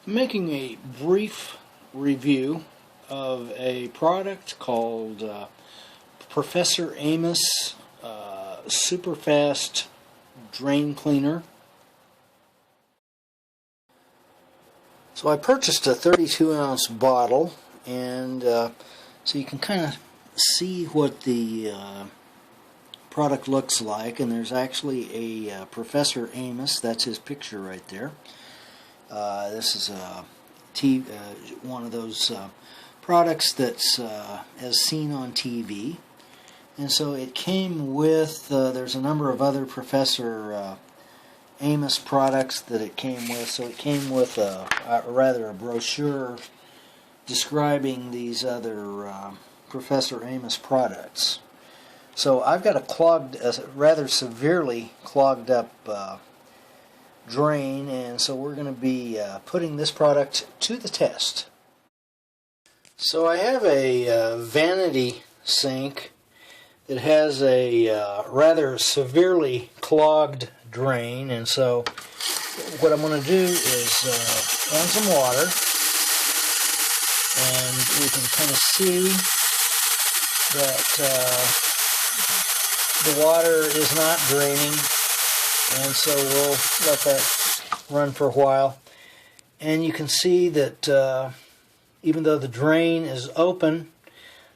I'm making a brief review of a product called Professor Amos Super Fast Drain Cleaner. So I purchased a 32-ounce bottle, and so you can kind of see what the product looks like. And there's actually a Professor Amos, that's his picture right there. This is one of those products that's as seen on TV. And so it came with, there's a number of other Professor Amos products that it came with. So it came with a brochure describing these other Professor Amos products. So I've got a rather severely clogged up drain, and so we're going to be putting this product to the test. So I have a vanity sink that has a rather severely clogged drain, and so what I'm going to do is add some water, and we can kind of see that the water is not draining, and so we'll let that run for a while. And you can see that even though the drain is open,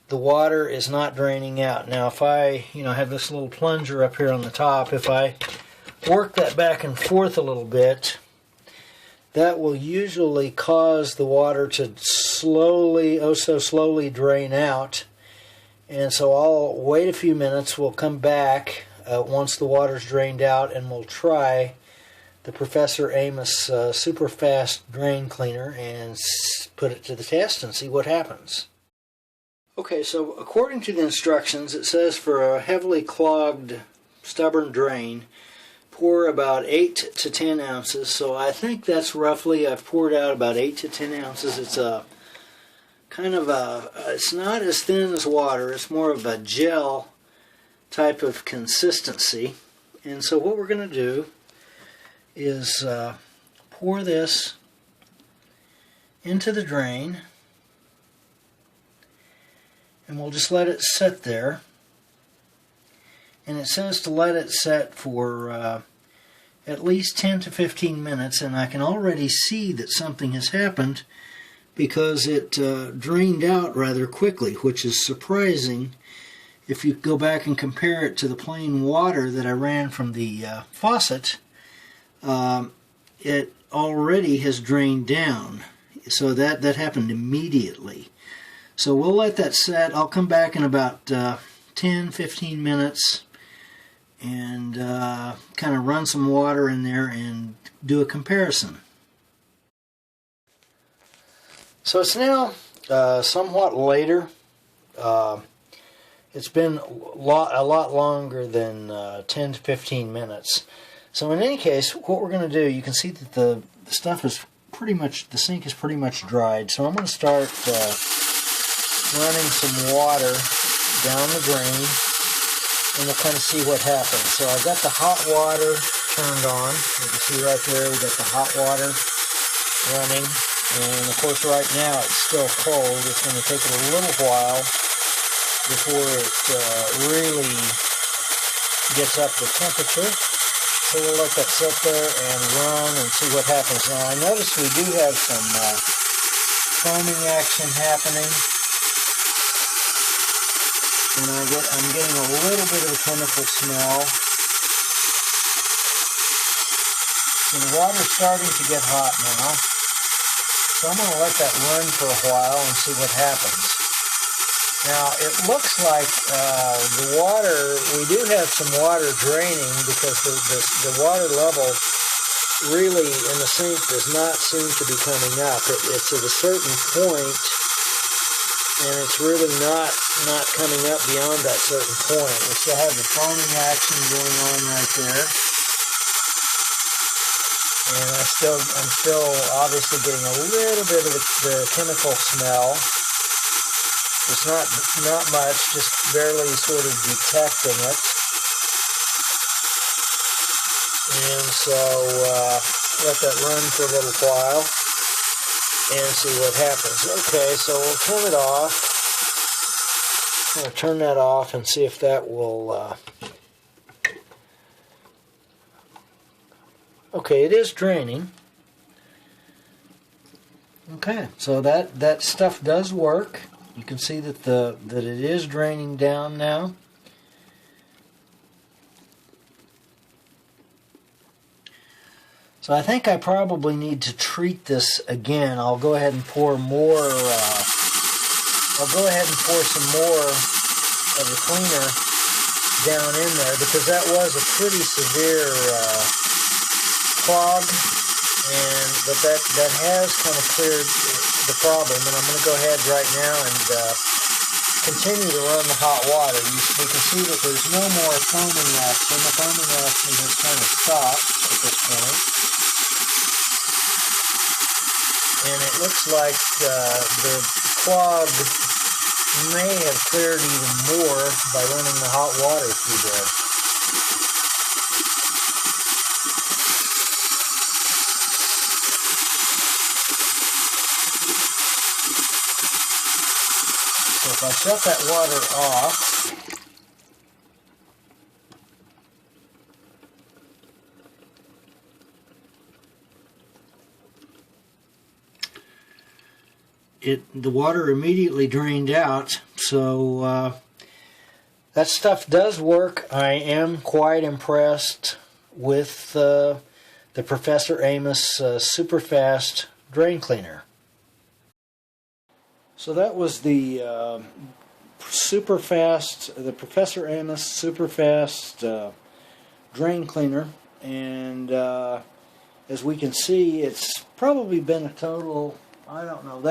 the water is not draining out. Now if I have this little plunger up here on the top, if I work that back and forth a little bit, that will usually cause the water to slowly, oh so slowly, drain out. And so I'll wait a few minutes, we'll come back once the water's drained out, and we'll try the Professor Amos Super Fast Drain Cleaner and put it to the test and see what happens. Okay, so according to the instructions, it says for a heavily clogged, stubborn drain, pour about 8 to 10 ounces. So I think that's roughly, I've poured out about 8 to 10 ounces. It's a kind of it's not as thin as water, it's more of a gel type of consistency. And so what we're going to do is pour this into the drain, and we'll just let it sit there. And it says to let it set for at least 10 to 15 minutes, and I can already see that something has happened because it drained out rather quickly, which is surprising. If you go back and compare it to the plain water that I ran from the faucet, it already has drained down. So that happened immediately. So we'll let that set. I'll come back in about 10-15 minutes and kind of run some water in there and do a comparison. So it's now somewhat later. It's been a lot longer than 10 to 15 minutes. So in any case, what we're going to do, you can see that the stuff is pretty much, the sink is pretty much dried. So I'm going to start running some water down the drain, and we'll kind of see what happens. So I've got the hot water turned on. You can see right there, we've got the hot water running. And of course right now it's still cold. It's going to take it a little while before it really gets up to temperature. So we'll let that sit there and run and see what happens. Now I notice we do have some foaming action happening. And I'm getting a little bit of a chemical smell. And the water's starting to get hot now. So I'm going to let that run for a while and see what happens. Now it looks like the water, we do have some water draining because the water level really in the sink does not seem to be coming up. It's at a certain point, and it's really not coming up beyond that certain point. We still have the foaming action going on right there. And I'm still obviously getting a little bit of the chemical smell. It's not much, just barely sort of detecting it. And so let that run for a little while. and see what happens. Okay, so we'll turn it off. I'm going to turn that off and see if that will... Okay, it is draining. Okay, so that stuff does work. You can see that that it is draining down now. So I think I probably need to treat this again. I'll go ahead and pour more. I'll go ahead and pour some more of the cleaner down in there, because that was a pretty severe clog, but that has kind of cleared the problem. And I'm going to go ahead right now and continue to run the hot water. We can see that there's no more foaming action. The foaming action has kind of stopped at this point. And it looks like the clog may have cleared even more by running the hot water through there. So if I shut that water off, the water immediately drained out. So that stuff does work. I am quite impressed with the Professor Amos super fast drain cleaner. So that was the Professor Amos super fast drain cleaner, and as we can see, it's probably been a total, I don't know,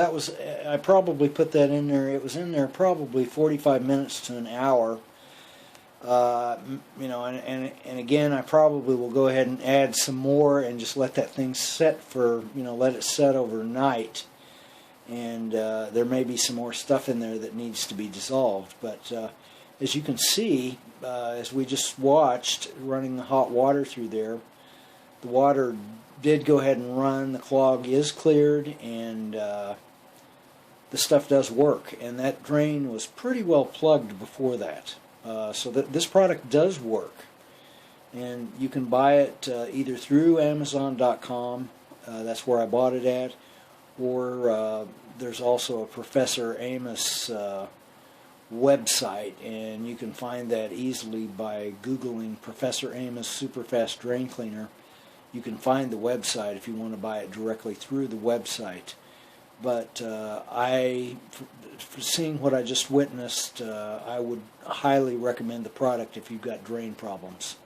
I probably put that in there, it was in there probably 45 minutes to an hour. You know, and again, I probably will go ahead and add some more and just let that thing set for, let it set overnight. And there may be some more stuff in there that needs to be dissolved. But as you can see, as we just watched, running the hot water through there, the water did go ahead and run. The clog is cleared, and the stuff does work. And that drain was pretty well plugged before that. So this product does work. And you can buy it either through Amazon.com, that's where I bought it at, or there's also a Professor Amos website, and you can find that easily by Googling Professor Amos Superfast Drain Cleaner. You can find the website if you want to buy it directly through the website. But for seeing what I just witnessed, I would highly recommend the product if you've got drain problems.